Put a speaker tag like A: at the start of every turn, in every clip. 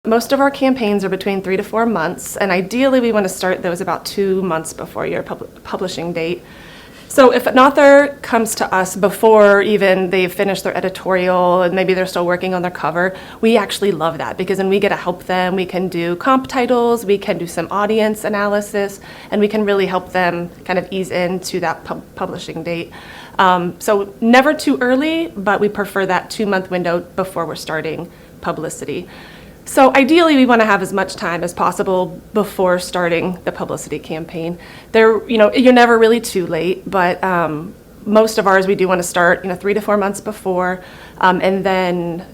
A: most of our campaigns are between 3 to 4 months, and ideally we want to start those about 2 months before your publishing date. So if an author comes to us before even they've finished their editorial and maybe they're still working on their cover, we actually love that, because then we get to help them. We can do comp titles, we can do some audience analysis, and we can really help them kind of ease into that publishing date. So never too early, but we prefer that 2-month window before we're starting publicity. So ideally, we want to have as much time as possible before starting the publicity campaign. You're never really too late, but most of ours we do want to start, 3 to 4 months before, and then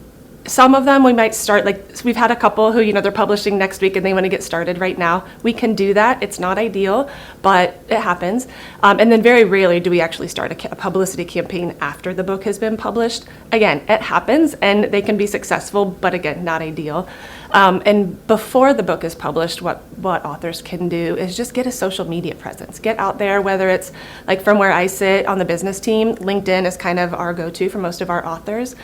A: some of them we might start, we've had a couple who, they're publishing next week and they want to get started right now. We can do that. It's not ideal, but it happens. And then very rarely do we actually start a publicity campaign after the book has been published. Again, it happens and they can be successful, but again, not ideal. And before the book is published, what authors can do is just get a social media presence. Get out there, whether it's like from where I sit on the business team, LinkedIn is kind of our go-to for most of our authors.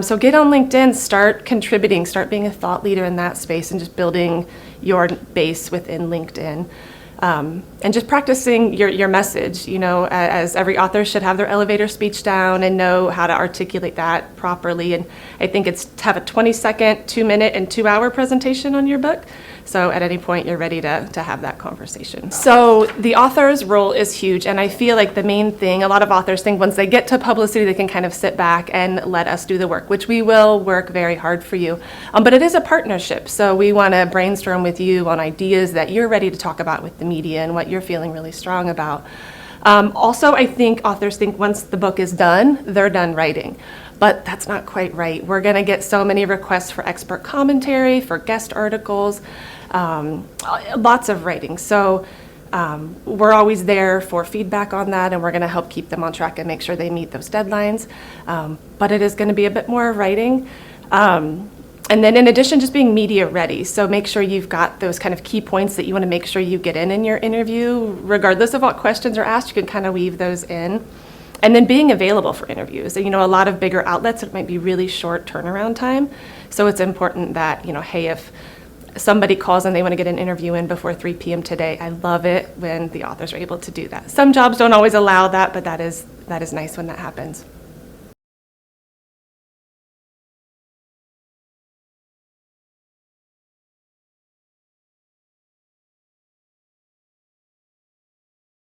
A: So get on LinkedIn, start contributing, start being a thought leader in that space and just building your base within LinkedIn. And just practicing your message, as every author should have their elevator speech down and know how to articulate that properly. And I think it's to have a 20-second, 2-minute, and 2-hour presentation on your book. So at any point, you're ready to have that conversation. So the author's role is huge. And I feel like the main thing, a lot of authors think once they get to publicity, they can kind of sit back and let us do the work, which we will work very hard for you. But it is a partnership. So we want to brainstorm with you on ideas that you're ready to talk about with the media and what you're feeling really strong about. Also, I think authors think once the book is done, they're done writing. But that's not quite right. We're going to get so many requests for expert commentary, for guest articles, lots of writing. So we're always there for feedback on that, and we're going to help keep them on track and make sure they meet those deadlines. But it is going to be a bit more writing. And then in addition, just being media ready. So make sure you've got those kind of key points that you want to make sure you get in your interview. Regardless of what questions are asked, you can kind of weave those in. And then being available for interviews. A lot of bigger outlets, it might be really short turnaround time. So it's important that, hey, if somebody calls and they want to get an interview in before 3 p.m. today, I love it when the authors are able to do that. Some jobs don't always allow that, but that is nice when that happens.